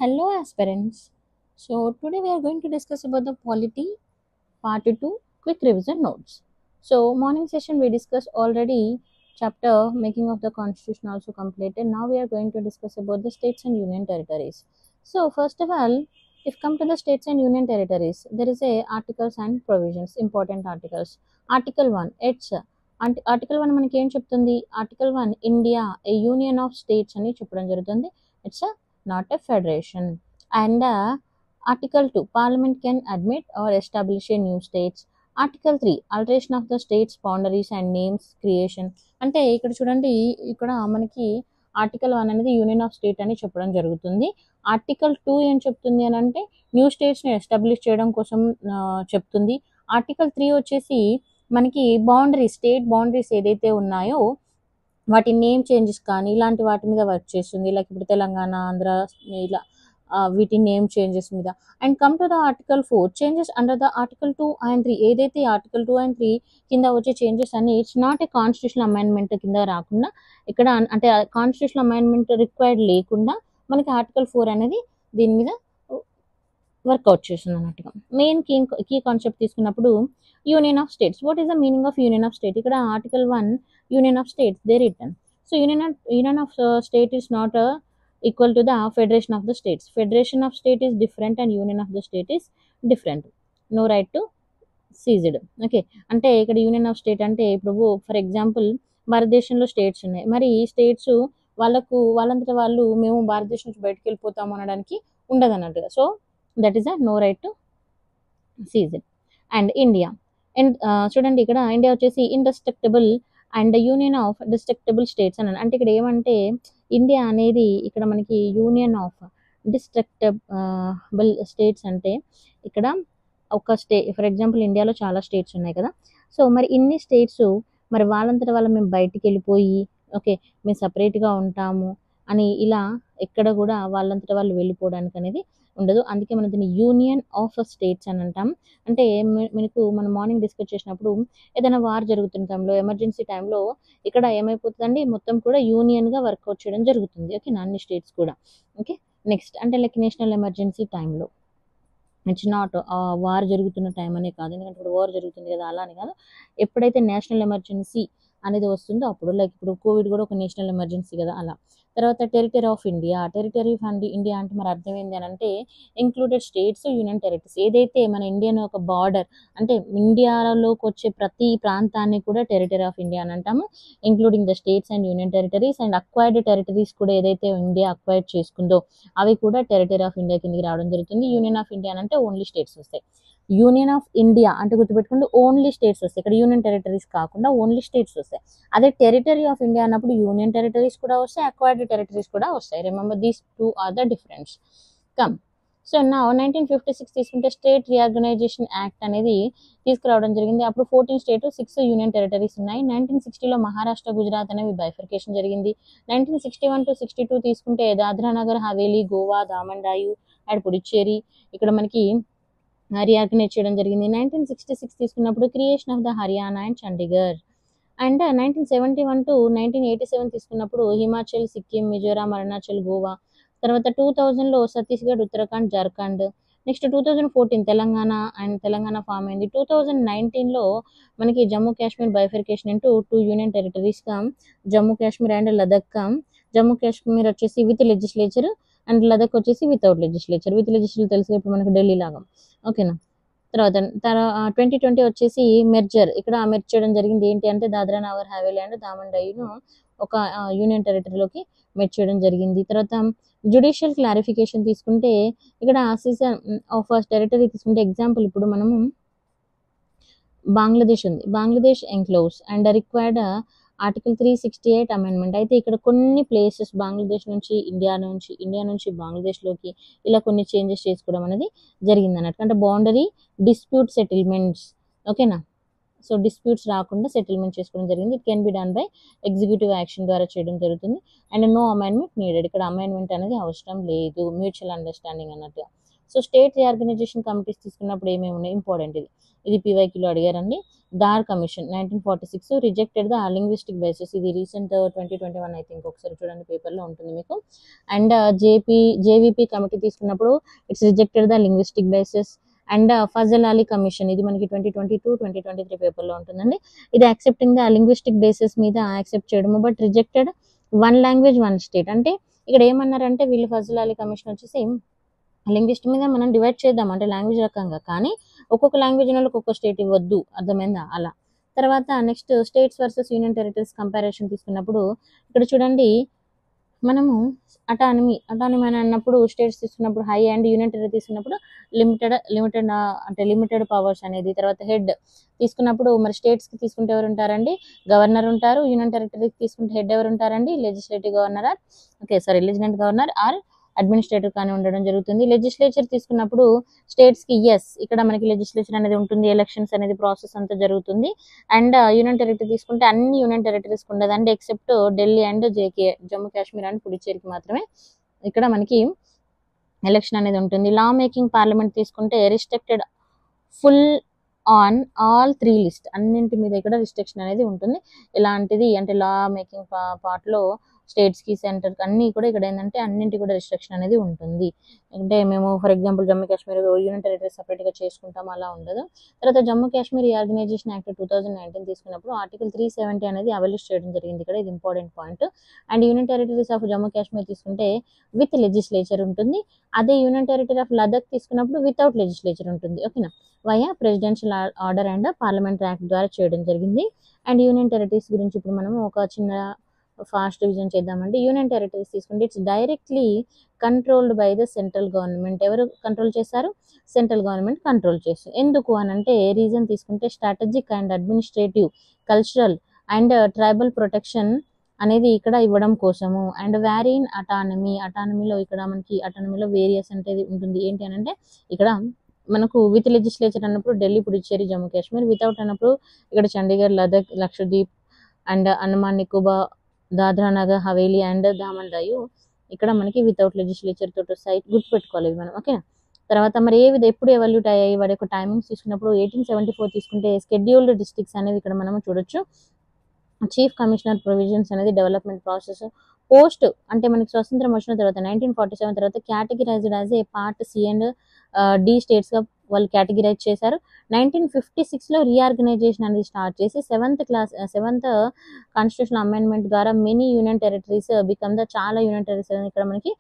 Hello aspirants. So today we are going to discuss about the polity part 2 quick revision notes. So morning session we discussed already chapter making of the constitution also completed. Now we are going to discuss about the states and union territories. So first of all, if come to the states and union territories, there is a articles and provisions, important articles. Article 1, it's Article 1 మనకి ఏం చెప్తుంది? Article 1 India a union of states అని చెప్పడం జరుగుతుంది. It's a not a federation. And Article 2 Parliament can admit or establish a new states. Article 3 Alteration of the states boundaries and names creation. అంటే ఇక్కడ చూడండి, ఇక్కడ మనకి ఆర్టికల్ 1 అనేది union of state అని చెప్పడం జరుగుతుంది. ఆర్టికల్ 2 ఏం చెప్తుంది అని అంటే న్యూ స్టేట్స్ని ఎస్టాబ్లిష్ చేయడం కోసం చెప్తుంది. ఆర్టికల్ 3 వచ్చేసి మనకి స్టేట్ బౌండరీస్ ఏదైతే ఉన్నాయో వాటి నేమ్ చేంజెస్ కానీ ఇలాంటి వాటి మీద వర్క్ చేస్తుంది. లైక్ ఇప్పుడు తెలంగాణ, ఆంధ్ర ఇలా వీటి నేమ్ చేంజెస్ మీద. And come to the article 4 changes under the article 2 and 3. ఏదైతే ఆర్టికల్ 2 and 3 కింద వచ్చే చేంజెస్ అన్ని it's not a constitutional amendment కింద రాకుండా, ఇక్కడ అంటే కాన్స్టిట్యూషనల్ అమెండ్మెంట్ రిక్వైర్డ్ లేకుండా మనకి ఆర్టికల్ 4 అనేది దీని మీద వర్కౌట్ చేస్తుంది అన్నట్టుగా. మెయిన్ కీ కాన్సెప్ట్ తీసుకున్నప్పుడు union of states. What is the meaning of union of state? ఇక్కడ article 1 union of states they return. So union of state is not equal to the federation of the states. Federation of state is different and union of the state is different. No right to seize it. Okay, అంటే ఇక్కడ union of state అంటే ఇప్పుడు for example భారతదేశంలో states ఉన్నాయి. మరి ఈ states వాళ్ళంతటా వాళ్ళు మేము భారతదేశం నుంచి బయటకు వెళ్ళిపోతాము అనడానికి ఉండదు అన్నట్టుగా. So that is a no right to seize it. And India and చూడండి, ఇక్కడ ఇండియా వచ్చేసి indestructible and union of destructible states అని. అంటే ఇక్కడ ఏమంటే ఇండియా అనేది ఇక్కడ మనకి యూనియన్ ఆఫ్ డిస్ట్రక్టబుల్ స్టేట్స్ అంటే ఇక్కడ ఒక ఫర్ ఎగ్జాంపుల్ ఇండియాలో చాలా స్టేట్స్ ఉన్నాయి కదా. సో మరి ఇన్ని స్టేట్స్ మరి వాళ్ళంతటా వాళ్ళ మేము బయటికి వెళ్ళిపోయి ఓకే మేము సపరేట్గా ఉంటాము అని ఇలా ఎక్కడ కూడా వాళ్ళంతటా వాళ్ళు వెళ్ళిపోవడానికి అనేది ఉండదు. అందుకే మనం దీన్ని యూనియన్ ఆఫ్ స్టేట్స్ అని అంటాం. అంటే మనం మార్నింగ్ డిస్కస్ చేసినప్పుడు ఏదైనా వార్ జరుగుతున్న టైంలో, ఎమర్జెన్సీ టైంలో ఇక్కడ ఏమైపోతుందండి మొత్తం కూడా యూనియన్గా వర్కౌట్ చేయడం జరుగుతుంది. ఓకే, అన్ని స్టేట్స్ కూడా. ఓకే, నెక్స్ట్ అంటే లైక్ నేషనల్ ఎమర్జెన్సీ టైంలో ఇట్స్ నాట్ వార్ జరుగుతున్న టైం అనే కాదు, ఎందుకంటే ఇప్పుడు వార్ జరుగుతుంది కదా అలా అని కాదు. ఎప్పుడైతే నేషనల్ ఎమర్జెన్సీ అనేది వస్తుందో అప్పుడు, లైక్ ఇప్పుడు కోవిడ్ కూడా ఒక నేషనల్ ఎమర్జెన్సీ కదా అలా. తర్వాత టెరిటరీ ఆఫ్ ఇండియా ఇండియా అంటే మరి అర్థం ఏంటి అని అంటే ఇంక్లూడెడ్ స్టేట్స్, యూనియన్ టెరిటరీస్. ఏదైతే మన ఇండియన్ ఒక బార్డర్ అంటే ఇండియాలోకి వచ్చే ప్రతి ప్రాంతాన్ని కూడా టెరిటరీ ఆఫ్ ఇండియా అని అంటాము, including the states and union territories. And acquired territories కూడా ఏదైతే ఇండియా అక్వైర్ చేసుకుందో అవి కూడా టెరిటరీ ఆఫ్ ఇండియా కిందకి రావడం జరుగుతుంది. యూనియన్ ఆఫ్ ఇండియా అంటే ఓన్లీ స్టేట్స్ వస్తాయి. యూనియన్ ఆఫ్ ఇండియా అంటే గుర్తుపెట్టుకుంటే ఓన్లీ స్టేట్స్ వస్తాయి. ఇక్కడ యూనియన్ టెరిటరీస్ కాకుండా ఓన్లీ స్టేట్స్ వస్తాయి. అదే టెరిటరీ ఆఫ్ ఇండియా అన్నప్పుడు యూనియన్ టెరిటరీస్ కూడా వస్తాయి, అక్వైర్డ్ టెరిటరీస్ కూడా వస్తాయి. Remember these two are the difference. Come so నా 1956 తీసుకుంటే స్టేట్ రీఆర్గనైజేషన్ యాక్ట్ అనేది తీసుకురావడం జరిగింది. అప్పుడు 14 స్టేట్ 6 యూనియన్ టెరిటరీస్ ఉన్నాయి. 1960లో మహారాష్ట్ర, గుజరాత్ అనేవి బైఫర్కేషన్ జరిగింది. 1961 to 62 తీసుకుంటే దాద్రా నగర్ హవేలీ, గోవా, దామన్ డయ్యు అండ్ పుదుచ్చేరి ఇక్కడ మనకి రీఆర్గనైజ్ చేయడం జరిగింది. 1966 తీసుకున్నప్పుడు creation of the Haryana and Chandigarh. And 1971 to 1987 తీసుకున్నప్పుడు హిమాచల్, సిక్కిం, మిజోరాం, అరుణాచల్, గోవా. తర్వాత 2000లో ఛత్తీస్గఢ్, ఉత్తరాఖండ్, జార్ఖండ్. నెక్స్ట్ 2014 తెలంగాణ ఫామ్ అయింది. 2019లో మనకి Jammu Kashmir bifurcation into 2 union టెరిటరీస్గా జమ్మూ కాశ్మీర్ అండ్ లదక్. జమ్మూ కాశ్మీర్ వచ్చేసి విత్ లెజిస్లేచర్ అండ్ లదక్ వచ్చేసి వితౌట్ లెజిస్లేచర్. విత్ లెజిస్లేచర్ తెలుసు ఇప్పుడు మనకి ఢిల్లీ లాగా. ఓకేనా. తర్వాత 2020 వచ్చేసి మెర్జర్. ఇక్కడ మెర్జ్ చేయడం జరిగింది. ఏంటి అంటే దాద్రా నగర్ హవేలీ అండ్ దామన్ డయ్యును ఒక యూనియన్ టెరిటరీలోకి మెర్జ్ చేయడం జరిగింది. తర్వాత జ్యుడిషియల్ క్లారిఫికేషన్ తీసుకుంటే ఇక్కడ సీజన్ ఆఫ్ టెరిటరీ తీసుకుంటే ఎగ్జాంపుల్ ఇప్పుడు మనము బంగ్లాదేశ్ ఉంది, Bangladesh enclaves and required article 368 amendment. అయితే ఇక్కడ కొన్ని ప్లేసెస్ బంగ్లాదేశ్ నుంచి ఇండియా నుంచి బంగ్లాదేశ్లోకి ఇలా కొన్ని చేంజెస్ చేసుకోవడం అనేది జరిగింది అన్నట్టు. అంటే బౌండరీ డిస్ప్యూట్ సెటిల్మెంట్స్. ఓకేనా. సో డిస్ప్యూట్స్ రాకుండా సెటిల్మెంట్ చేసుకోవడం జరిగింది. It can be done by executive action ద్వారా చేయడం జరుగుతుంది. And no amendment needed. ఇక్కడ అమెండ్మెంట్ అనేది అవసరం లేదు, మ్యూచువల్ అండర్స్టాండింగ్ అన్నట్టుగా. సో స్టేట్ రీఆర్గనైజేషన్ కమిటీస్ తీసుకున్నప్పుడు ఏమేమి ఉన్నాయి, ఇంపార్టెంట్ ఇది పీవైక్యూలో అడిగారండి. Dhar commission 1946 rejected the linguistic basis, ఇది రీసెంట్ 2021 ఐ థింక్, ఒకసారి చూడండి పేపర్లో ఉంటుంది మీకు. అండ్ జేవీపీ కమిటీ తీసుకున్నప్పుడు it's rejected the linguistic basis. And Fazal Ali commission, ఇది మనకి 2022-2023 పేపర్లో ఉంటుందండి. ఇది యాక్సెప్టింగ్ ద లింగ్విస్టిక్ బేసిస్ మీద యాక్సెప్ట్ చేయడము, but rejected one language one state. అంటే ఇక్కడ ఏమన్నారంటే వీళ్ళు ఫజల్ అలీ కమిషన్ వచ్చేసి లింగ్విస్ట్ మీద మనం డివైడ్ చేద్దాం అంటే లాంగ్వేజ్ రకంగా, కానీ ఒక్కొక్క లాంగ్వేజ్ వాళ్ళకి ఒక్కొక్క స్టేట్ ఇవ్వద్దు, అర్థమైందా అలా. తర్వాత next states versus union territories comparison తీసుకున్నప్పుడు ఇక్కడ చూడండి, మనము అటానమీ అని అన్నప్పుడు స్టేట్స్ తీసుకున్నప్పుడు హై అండ్ యూనియన్ టెరిటరీ తీసుకున్నప్పుడు లిమిటెడ్ పవర్స్ అనేది. తర్వాత హెడ్ తీసుకున్నప్పుడు మరి స్టేట్స్కి తీసుకుంటే ఎవరు ఉంటారండి, గవర్నర్ ఉంటారు. యూనియన్ టెరిటరీకి తీసుకుంటే హెడ్ ఎవరు ఉంటారండి, legislative governor legislative governor or administrative కానీ ఉండడం జరుగుతుంది. లెజిస్లేచర్ తీసుకున్నప్పుడు స్టేట్స్కి ఇక్కడ మనకి లెజిస్లేచర్ అనేది ఉంటుంది, ఎలక్షన్స్ అనేది ప్రాసెస్ అంతా జరుగుతుంది. అండ్ యూనియన్ టెరిటరీ తీసుకుంటే అన్ని యూనియన్ టెరిటరీస్కి ఉండదండి, except Delhi and Jammu Kashmir and పుదుచ్చేరికి మాత్రమే ఇక్కడ మనకి ఎలక్షన్ అనేది ఉంటుంది. లా మేకింగ్ పార్లమెంట్ తీసుకుంటే restricted full on all 3 list, అన్నింటి మీద ఇక్కడ రిస్ట్రిక్షన్ అనేది ఉంటుంది. ఇలాంటిది అంటే లా మేకింగ్ పార్ట్లో స్టేట్స్కి సెంటర్కి అన్నీ కూడా ఇక్కడ ఏంటంటే అన్నింటి కూడా రిస్ట్రిక్షన్ అనేది ఉంటుంది. అంటే మేము for example Jammu Kashmir union territory సపరేట్గా చేసుకుంటాం, అలా ఉండదు. తర్వాత జమ్మూ కాశ్మీర్ రీఆర్గనైజేషన్ యాక్ట్ 2019 తీసుకున్నప్పుడు ఆర్టికల్ 370 అనేది అబలిష్ చేయడం జరిగింది, ఇక్కడ ఇది important point. And union territories of Jammu Kashmir తీసుకుంటే విత్ లెజిస్లేచర్ ఉంటుంది, అదే యూనియన్ టెరిటరీ ఆఫ్ లదాఖ్ తీసుకున్నప్పుడు వితౌట్ లెజిస్లేచర్ ఉంటుంది. ఓకేనా, via presidential order and parliamentary act ద్వారా చేయడం జరిగింది. అండ్ యూనియన్ టెరిటరీస్ గురించి ఇప్పుడు మనం ఒక చిన్న ఫాస్ట్ రివిజన్ చేద్దామండి. యూనియన్ టెరిటరీస్ తీసుకుంటే it's directly controlled by the central government. ఎవరు కంట్రోల్ చేస్తారు, సెంట్రల్ గవర్నమెంట్ కంట్రోల్ చేస్తారు. ఎందుకు అని అంటే రీజన్ తీసుకుంటే strategic and administrative, cultural and tribal protection అనేది ఇక్కడ ఇవ్వడం కోసము. అండ్ వ్యారీ ఇన్ అటానమీలో ఇక్కడ మనకి అటానమీలో వేరియస్ అనేది ఉంటుంది. ఏంటి అని అంటే ఇక్కడ మనకు విత్ లెజిస్లేచర్ అన్నప్పుడు ఢిల్లీ, పుదుచ్చేరి, జమ్మూ కాశ్మీర్. వితౌట్ అన్నప్పుడు ఇక్కడ చండీగఢ్, లదాఖ్, లక్షద్వీప్ అండ్ అండమాన్ నికోబార్, దాద్రా నగర్ హవేలీ అండ్ దామన్ డయు ఇక్కడ మనకి వితౌట్ లెజిస్లేచర్ తోటి సైట్ గుర్తుపెట్టుకోవాలి మనం. ఓకే, తర్వాత మరి ఎప్పుడు ఎవల్యూట్ అయ్యాయి వాడి యొక్క టైమింగ్స్ తీసుకున్నప్పుడు 1874 తీసుకుంటే స్కెడ్యూల్డ్ డిస్ట్రిక్ట్స్ అనేది ఇక్కడ మనం చూడొచ్చు. చీఫ్ కమిషనర్ ప్రొవిజన్స్ అనేది డెవలప్మెంట్ ప్రాసెస్. పోస్ట్ అంటే మనకి స్వతంత్రం వచ్చిన తర్వాత 1947 తర్వాత categorised as A part C and D స్టేట్స్గా వాళ్ళు కేటగిరైజ్ చేశారు. 1956లో రీఆర్గనైజేషన్ అనేది స్టార్ట్ చేసి సెవెంత్ కాన్స్టిట్యూషన్ అమెండ్మెంట్ ద్వారా many union territories become the చాలా యూనియన్ టెరిటరీస్ ఇక్కడ మనకి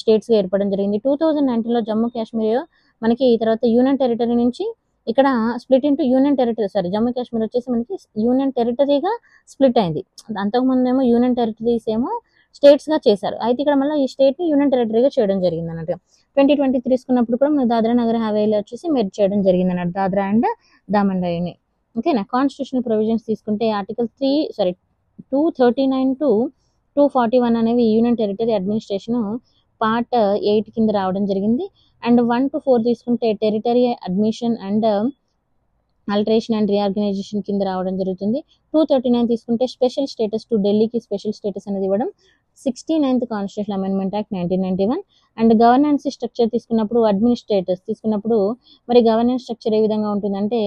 స్టేట్స్గా ఏర్పడడం జరిగింది. 2019లో జమ్మూ కాశ్మీర్ మనకి తర్వాత యూనియన్ టెరిటరీ నుంచి ఇక్కడ split into union territory, Jammu Kashmir వచ్చేసి మనకి యూనియన్ టెరిటరీగా స్ప్లిట్ అయింది. అంతకుముందు ఏమో యూనియన్ టెరిటరీస్ ఏమో స్టేట్స్గా చేశారు, అయితే ఇక్కడ మళ్ళీ ఈ స్టేట్ని యూనియన్ టెరిటరీగా చేయడం జరిగింది అన్నట్టు. 2023 తీసుకున్నప్పుడు కూడా మన దాద్రా నగర్ హవేలీ వచ్చేసి మెర్జ్ చేయడం జరిగింది అన్నట్టు, దాద్రా అండ్ దామన్ డయుని. ఓకేనా, కాన్స్టిట్యూషనల్ ప్రొవిజన్స్ తీసుకుంటే ఆర్టికల్ 239 to 241 అనేవి యూనియన్ టెరిటరీ అడ్మినిస్ట్రేషన్ పార్ట్ 8 కింద రావడం జరిగింది. అండ్ 1 to 4 తీసుకుంటే territory admission and alteration and reorganisation కింద రావడం జరుగుతుంది. 239 తీసుకుంటే స్పెషల్ స్టేటస్ టు ఢిల్లీకి స్పెషల్ స్టేటస్ అనేది ఇవ్వడం. 69th constitution amendment act 1991. And governance structure తీసుకున్నప్పుడు అడ్మినిస్ట్రేటర్స్ తీసుకున్నప్పుడు మరి గవర్నెన్స్ స్ట్రక్చర్ ఏ విధంగా ఉంటుందంటే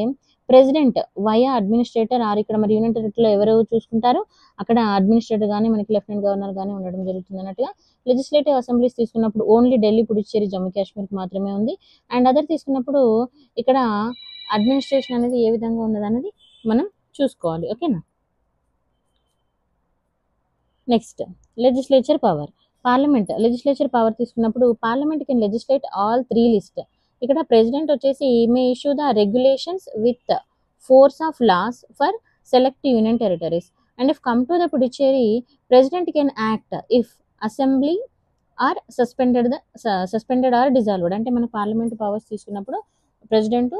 ప్రెసిడెంట్ వయా అడ్మినిస్ట్రేటర్ ఆర్ ఇక్కడ మరి యూనియన్ టెరిటరీలో ఎవరు చూసుకుంటారు, అక్కడ అడ్మినిస్ట్రేటర్ కానీ మనకి లెఫ్టినెంట్ గవర్నర్ కానీ ఉండడం జరుగుతుంది అన్నట్టుగా. లెజిస్లేటివ్ అసెంబ్లీస్ తీసుకున్నప్పుడు ఓన్లీ ఢిల్లీ, పుదుచ్చేరి, జమ్మూ కాశ్మీర్కి మాత్రమే ఉంది. అండ్ అదర్ తీసుకున్నప్పుడు ఇక్కడ అడ్మినిస్ట్రేషన్ అనేది ఏ విధంగా ఉన్నది అనేది మనం చూసుకోవాలి. ఓకేనా, next legislature power. Legislature power తీసుకున్నప్పుడు parliament can legislate all 3 list. ఇక్కడ ప్రెసిడెంట్ వచ్చేసి may issue the regulations with force of laws for select union territories. And if come to the Puducherry, president can act if assembly are suspended or dissolved. అంటే మన parliament powers తీసుకున్నప్పుడు president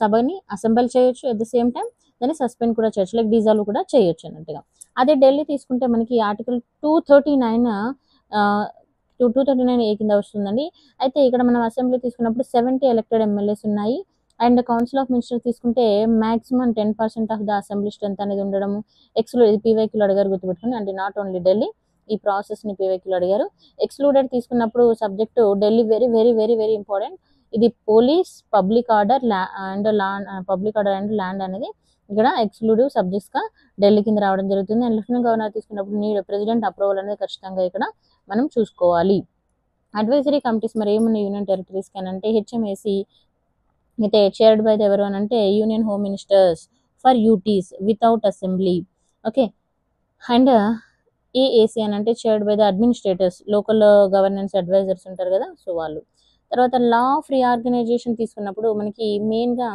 సభని assembly చేయొచ్చు, at the same time దాన్ని suspend కూడా చేయొచ్చు, like dissolve కూడా చేయొచ్చు అన్నట్టుగా. అదే ఢిల్లీ తీసుకుంటే మనకి ఆర్టికల్ 239 ఏ కింద వస్తుందండి. అయితే ఇక్కడ మనం అసెంబ్లీ తీసుకున్నప్పుడు 70 ఎలక్టెడ్ ఎమ్మెల్యేస్ ఉన్నాయి. అండ్ కౌన్సిల్ ఆఫ్ మినిస్టర్స్ తీసుకుంటే maximum 10% of the assembly strength అనేది ఉండడము. ఎక్స్లో ఇది పీవైక్యూలో అడిగారు గుర్తుపెట్టుకుని, అంటే నాట్ ఓన్లీ ఢిల్లీ. ఈ ప్రాసెస్ని పీవైక్యూలో అడిగారు. ఎక్స్క్లూడెడ్ తీసుకున్నప్పుడు subject Delhi very very very very important. ఇది police, public order and land అనేది ఇక్కడ ఎక్స్క్లూడివ్ సబ్జెక్ట్స్గా ఢిల్లీ కింద రావడం జరుగుతుంది. అండ్ లెఫ్టినెంట్ గవర్నర్ తీసుకున్నప్పుడు నీడ్ ప్రెసిడెంట్ అప్రూవల్ అనేది ఖచ్చితంగా ఇక్కడ మనం చూసుకోవాలి. అడ్వైజరీ కమిటీస్ మరి ఏమున్నాయి యూనియన్ టెరిటరీస్కి అని అంటే హెచ్ఎంఏసి అయితే చైర్డ్ బై ఎవరు అని అంటే union home ministers for UTs without assembly. Okay, and AAC అని అంటే chaired by the administrators, local governance advisers ఉంటారు కదా, సో వాళ్ళు. తర్వాత లా ఆఫ్ రీఆర్గనైజేషన్ తీసుకున్నప్పుడు మనకి మెయిన్గా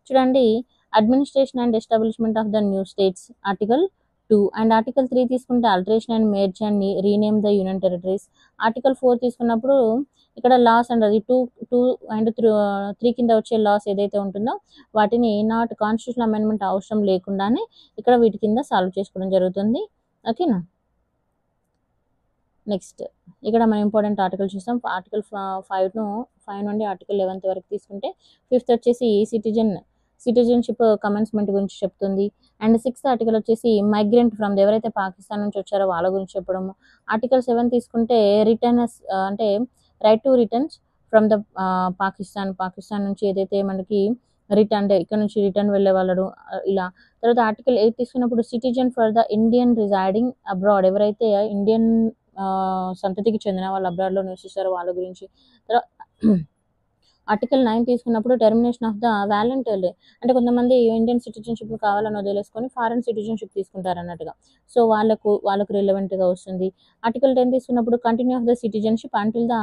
చూడండి administration and establishment of the new states article 2 and article 3 తీసుకుంటే alteration and merge and rename the union territories. Article 4 తీసుకున్నప్పుడు ఇక్కడ లాస్ అండ్ అది 2 అండ్ 3 కింద వచ్చే లాస్ ఏదైతే ఉంటుందో వాటిని నాట్ కాన్స్టిట్యూషనల్ అమెండ్మెంట్ అవసరం లేకుండానే ఇక్కడ వీటి కింద సాల్వ్ చేసుకోవడం జరుగుతుంది. ఓకేనా, నెక్స్ట్ ఇక్కడ మనం ఇంపార్టెంట్ ఆర్టికల్ చూస్తాం. ఆర్టికల్ 5 నుండి ఆర్టికల్ 11 వరకు తీసుకుంటే 5th వచ్చేసి సిటిజన్షిప్ కమెన్స్మెంట్ గురించి చెప్తుంది. అండ్ 6th ఆర్టికల్ వచ్చేసి మైగ్రెంట్ ఫ్రమ్ ఎవరైతే పాకిస్తాన్ నుంచి వచ్చారో వాళ్ళ గురించి చెప్పడము. ఆర్టికల్ 7 తీసుకుంటే రిటర్నర్స్ అంటే right to returns from the Pakistan నుంచి ఏదైతే మనకి రిటర్న్ ఇక్కడ నుంచి రిటర్న్ వెళ్ళే వాళ్ళు ఇలా. తర్వాత ఆర్టికల్ 8 తీసుకున్నప్పుడు citizen for the Indian residing abroad, ఎవరైతే ఇండియన్ సంతతికి చెందిన వాళ్ళు అబ్రాడ్లో నివసిస్తారో వాళ్ళ గురించి. తర్వాత ఆర్టికల్ 9 తీసుకున్నప్పుడు టెర్మినేషన్ ఆఫ్ ద వాలంటీర్లీ, అంటే కొంతమంది ఇండియన్ సిటిజన్షిప్ కావాలని వదిలేసుకొని ఫారెన్ సిటిజన్షిప్ తీసుకుంటారు అన్నట్టుగా, సో వాళ్ళకు రిలవెంట్గా వస్తుంది. ఆర్టికల్ 10 తీసుకున్నప్పుడు continue of the citizenship until the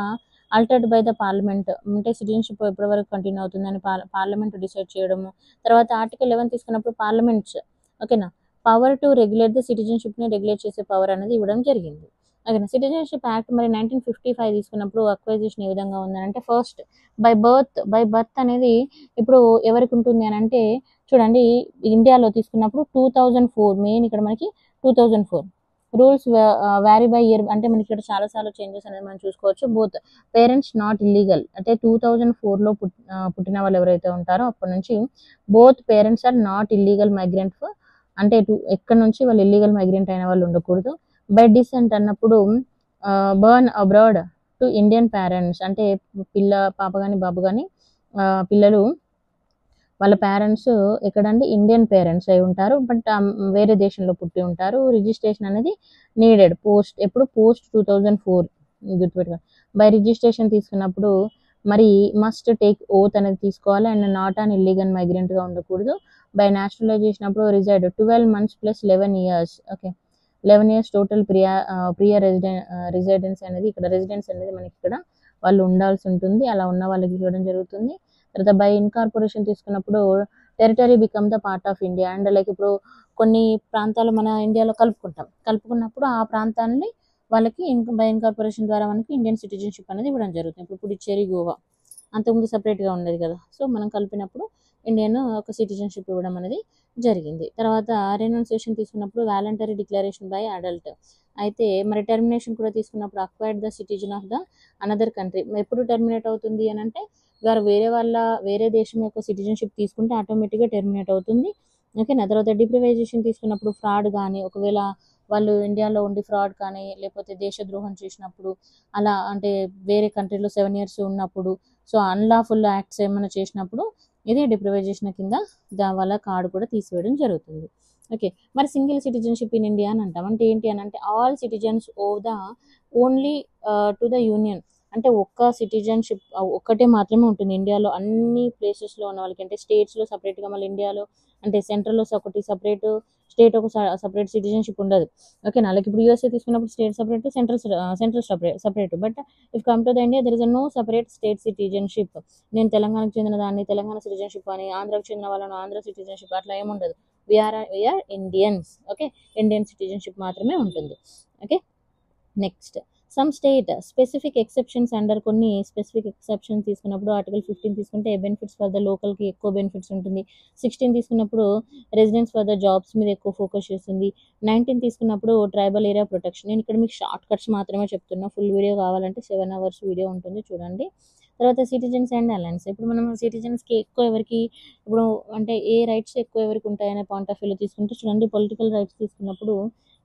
altered by the parliament, అంటే సిటిజన్షిప్ ఎప్పటి వరకు కంటిన్యూ అవుతుందని పార్లమెంట్ డిసైడ్ చేయడము. తర్వాత ఆర్టికల్ 11 తీసుకున్నప్పుడు పార్లమెంట్స్ ఓకేనా పవర్ టు రెగ్యులేట్ ద సిటిజన్షిప్ని రెగ్యులేట్ చేసే పవర్ అనేది ఇవ్వడం జరిగింది. ఓకేనా, సిటిజన్షిప్ యాక్ట్ మరి 1955 తీసుకున్నప్పుడు అక్వైజిషన్ ఏ విధంగా ఉందని ఫస్ట్ బై బర్త్ అనేది ఇప్పుడు ఎవరికి ఉంటుంది అని అంటే చూడండి ఇండియాలో తీసుకున్నప్పుడు 2004 మెయిన్ ఇక్కడ మనకి 2004 రూల్స్ వ్యారీ బై ఇయర్, అంటే మనకి ఇక్కడ చాలా చేంజెస్ అనేది మనం చూసుకోవచ్చు. బోత్ పేరెంట్స్ నాట్ ఇల్లీగల్, అంటే 2004లో పుట్టిన వాళ్ళు ఎవరైతే ఉంటారో అప్పటి నుంచి both parents are not illegal migrants, అంటే ఎక్కడ నుంచి వాళ్ళు ఇల్లీగల్ మైగ్రెంట్ అయిన వాళ్ళు ఉండకూడదు. బై డిసెంట్ అన్నప్పుడు born abroad to Indian parents, అంటే పాప కానీ బాబు కానీ పిల్లలు వాళ్ళ పేరెంట్స్ ఎక్కడండి ఇండియన్ పేరెంట్స్ అయి ఉంటారు, బట్ వేరే దేశంలో పుట్టి ఉంటారు. రిజిస్ట్రేషన్ అనేది నీడెడ్ పోస్ట్ 2004 గుర్తుపెట్టుకోండి. బై రిజిస్ట్రేషన్ తీసుకున్నప్పుడు మరి మస్ట్ టేక్ ఓత్ అనేది తీసుకోవాలి అండ్ నాట్ అన్ ఇల్లీగల్ మైగ్రెంట్గా ఉండకూడదు. బై నేషనలైజేషన్ అప్పుడు రిజైడ్ 12 months plus 11 years. Okay, 11 years total prior residence అనేది ఇక్కడ రెసిడెన్స్ అనేది మనకి ఇక్కడ వాళ్ళు ఉండాల్సి ఉంటుంది, అలా ఉన్న వాళ్ళకి ఇవ్వడం జరుగుతుంది. తర్వాత బై ఇన్కార్పొరేషన్ తీసుకున్నప్పుడు territory become the part of India, and like ఇప్పుడు కొన్ని ప్రాంతాలు మన ఇండియాలో కలుపుకున్నప్పుడు ఆ ప్రాంతాన్ని వాళ్ళకి బై ఇన్కార్పొరేషన్ ద్వారా మనకి ఇండియన్ సిటిజన్షిప్ అనేది ఇవ్వడం జరుగుతుంది. ఇప్పుడు పుదుచ్చేరి, గోవా అంతకుముందు సపరేట్గా ఉండేది కదా, సో మనం కలిపినప్పుడు ఇండియన్ ఒక సిటిజన్షిప్ ఇవ్వడం అనేది జరిగింది. తర్వాత రెనౌన్సియేషన్ తీసుకున్నప్పుడు వాలంటరీ డిక్లరేషన్ బై అడల్ట్, అయితే మరి టెర్మినేషన్ కూడా తీసుకున్నప్పుడు acquired the citizen of the another country, ఎప్పుడు టెర్మినేట్ అవుతుంది అని అంటే వారు వేరే దేశం యొక్క సిటిజన్షిప్ తీసుకుంటే ఆటోమేటిక్గా టెర్మినేట్ అవుతుంది. ఓకేనా, తర్వాత డిప్రివైజేషన్ తీసుకున్నప్పుడు ఫ్రాడ్ కానీ ఒకవేళ వాళ్ళు ఇండియాలో ఉండి ఫ్రాడ్ కానీ లేకపోతే దేశద్రోహం చేసినప్పుడు అలా అంటే వేరే కంట్రీలో 7 years ఉన్నప్పుడు సో అన్లాఫుల్ యాక్ట్స్ ఏమైనా చేసినప్పుడు ఇది డిప్రివైజేషన్ కింద వాళ్ళ కార్డు కూడా తీసివేయడం జరుగుతుంది. ఓకే, మరి సింగిల్ సిటిజన్షిప్ ఇన్ ఇండియా అని అంటాం, అంటే ఏంటి అని అంటే all citizens only to the union, అంటే ఒక్క సిటిజన్షిప్ ఒక్కటే మాత్రమే ఉంటుంది ఇండియాలో అన్ని ప్లేసెస్లో ఉన్న వాళ్ళకి, అంటే స్టేట్స్లో సపరేట్గా మళ్ళీ ఇండియాలో అంటే సెంట్రల్లో ఒకటి సపరేట్ స్టేట్ ఒక సపరేట్ సిటిజన్షిప్ ఉండదు. ఓకేనా, అలాగే ఇప్పుడు యూఎస్ఏ తీసుకున్నప్పుడు state separate central separate, but if come to the India there is no separate state citizenship. నేను తెలంగాణకు చెందిన దాన్ని తెలంగాణ సిటిజన్షిప్ అని, ఆంధ్రాకు చెందిన వాళ్ళని ఆంధ్ర సిటిజన్షిప్ అట్లా ఏముండదు. We are Indians. Okay, Indian citizenship మాత్రమే ఉంటుంది. Okay, next some state specific exceptions under కొన్ని స్పెసిఫిక్ ఎక్సెప్షన్స్ తీసుకున్నప్పుడు ఆర్టికల్ 15 తీసుకుంటే బెనిఫిట్స్ ఫర్ ద లోకల్కి ఎక్కువ బెనిఫిట్స్ ఉంటుంది. 16 తీసుకున్నప్పుడు రెసిడెన్స్ ఫర్ ద జాబ్స్ మీద ఎక్కువ ఫోకస్ చేస్తుంది. 19 తీసుకున్నప్పుడు ట్రైబల్ ఏరియా ప్రొటెక్షన్. నేను ఇక్కడ మీకు షార్ట్ కట్స్ మాత్రమే చెప్తున్నా, ఫుల్ వీడియో కావాలంటే 7 hours వీడియో ఉంటుంది చూడండి. తర్వాత సిటిజన్స్ అండ్ అలయన్స్, ఇప్పుడు మనం సిటిజన్స్కి ఎక్కువ ఎవరికి ఇప్పుడు అంటే ఏ రైట్స్ ఎక్కువ ఎవరికి ఉంటాయనే పాయింట్ ఆఫ్ వ్యూలో తీసుకుంటే చూడండి పొలిటికల్ రైట్స్ తీసుకున్నప్పుడు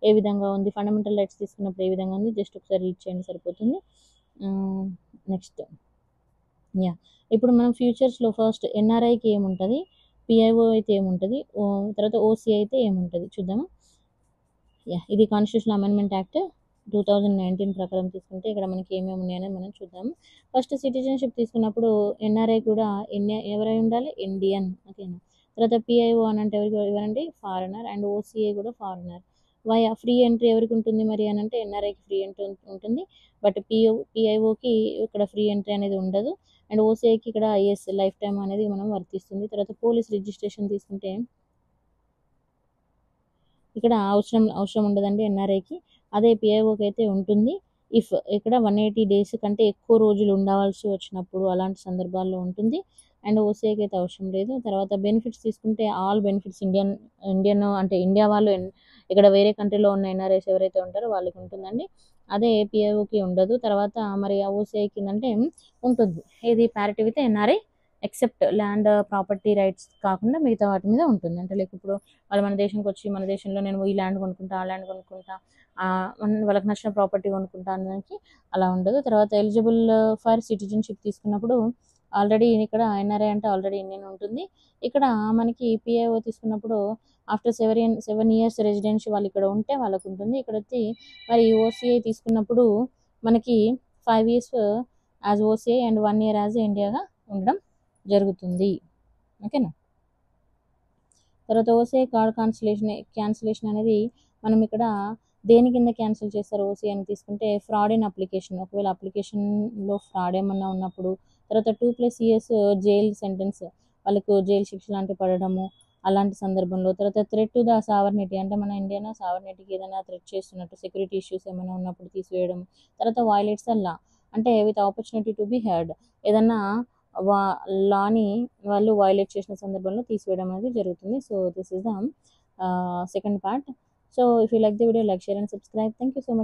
ఏ విధంగా ఉంది, ఫండమెంటల్ రైట్స్ తీసుకున్నప్పుడు ఏ విధంగా ఉంది, జస్ట్ ఒకసారి రీడ్ చేయండి సరిపోతుంది. నెక్స్ట్ యా ఇప్పుడు మనం ఫ్యూచర్స్లో ఫస్ట్ ఎన్ఆర్ఐకి ఏముంటుంది, పిఐఓ అయితే ఏముంటుంది, తర్వాత ఓసీ అయితే ఏముంటుంది చూద్దాము. యా ఇది కాన్స్టిట్యూషన్ అమెండ్మెంట్ యాక్ట్ 2019 ప్రకారం తీసుకుంటే ఇక్కడ మనకి ఏమేమి ఉన్నాయని మనం చూద్దాము. ఫస్ట్ సిటిజన్షిప్ తీసుకున్నప్పుడు ఎన్ఆర్ఐ కూడా ఎవరై ఉండాలి, ఇండియన్. ఓకేనా. తర్వాత పిఐఓ అని అంటే ఎవరండి, ఫారినర్. అండ్ ఓసీఐ కూడా ఫారినర్. ఫ్రీ ఎంట్రీ ఎవరికి ఉంటుంది మరి అని అంటే ఎన్ఆర్ఐకి ఫ్రీ ఎంట్రీ ఉంటుంది, బట్ పిఐఓకి ఇక్కడ ఫ్రీ ఎంట్రీ అనేది ఉండదు. అండ్ ఓసీఐకి ఇక్కడ లైఫ్ టైం అనేది మనం వర్తిస్తుంది. తర్వాత పోలీస్ రిజిస్ట్రేషన్ తీసుకుంటే ఇక్కడ అవసరం ఉండదండి ఎన్ఆర్ఐకి, అదే పిఐఓకి అయితే ఉంటుంది. ఇఫ్ ఇక్కడ 180 days కంటే ఎక్కువ రోజులు ఉండవలసి వచ్చినప్పుడు అలాంటి సందర్భాల్లో ఉంటుంది. అండ్ ఓసీఐకి అయితే అవసరం లేదు. తర్వాత బెనిఫిట్స్ తీసుకుంటే ఆల్ బెనిఫిట్స్ ఇండియన్ అంటే ఇండియా వాళ్ళు ఇక్కడ వేరే కంట్రీలో ఉన్న ఎన్ఆర్ఐస్ ఎవరైతే ఉంటారో వాళ్ళకి ఉంటుందండి, అదే పిఐఓకి ఉండదు. తర్వాత మరి ఓసీఐ కిందంటే ఉంటుంది, ఏది parity with NRI except land property rights కాకుండా మిగతా వాటి మీద ఉంటుంది. అంటే లైక్ ఇప్పుడు వాళ్ళు మన దేశంకి వచ్చి మన దేశంలో నేను ఈ ల్యాండ్ కొనుక్కుంటా, ఆ ల్యాండ్ కొనుక్కుంటా, వాళ్ళకి నచ్చిన ప్రాపర్టీ కొనుక్కుంటా అనడానికి అలా ఉండదు. తర్వాత ఎలిజిబుల్ ఫర్ సిటిజన్షిప్ తీసుకున్నప్పుడు ఆల్రెడీ ఇక్కడ ఎన్ఆర్ఐ అంటే ఆల్రెడీ ఇండియన్ ఉంటుంది. ఇక్కడ మనకి పిఐఓ తీసుకున్నప్పుడు ఆఫ్టర్ 7 years రెసిడెన్షియల్ వాళ్ళు ఇక్కడ ఉంటే వాళ్ళకు ఉంటుంది. ఇక్కడ వచ్చి మరి ఓసీఐ తీసుకున్నప్పుడు మనకి 5 years as OCI and 1 year as ఇండియాగా ఉండడం జరుగుతుంది. ఓకేనా. తర్వాత ఓసీఐ కార్డ్ క్యాన్సిలేషన్ అనేది మనం ఇక్కడ దేని కింద క్యాన్సిల్ చేస్తారు ఓసీ అని తీసుకుంటే, ఫ్రాడ్ ఇన్ అప్లికేషన్. ఒకవేళ అప్లికేషన్లో ఫ్రాడ్ ఏమన్నా ఉన్నప్పుడు, తర్వాత 2+ years జైల్ సెంటెన్స్, వాళ్ళకు జైలు శిక్ష లాంటివి పడడము అలాంటి సందర్భంలో. తర్వాత థ్రెట్ టు ద సావర్నిటీ అంటే మన ఇండియన్ సావర్నిటీకి ఏదైనా థ్రెట్ చేస్తున్నట్టు, సెక్యూరిటీ ఇష్యూస్ ఏమైనా ఉన్నప్పుడు తీసివేయడం. తర్వాత వైలేట్స్ ద లా అంటే with opportunity to be heard, ఏదన్నా లాని వాళ్ళు వైలేట్ చేసిన సందర్భంలో తీసివేయడం అనేది జరుగుతుంది. So this is the second part. So if you like the video, like, share and subscribe. Thank you so much.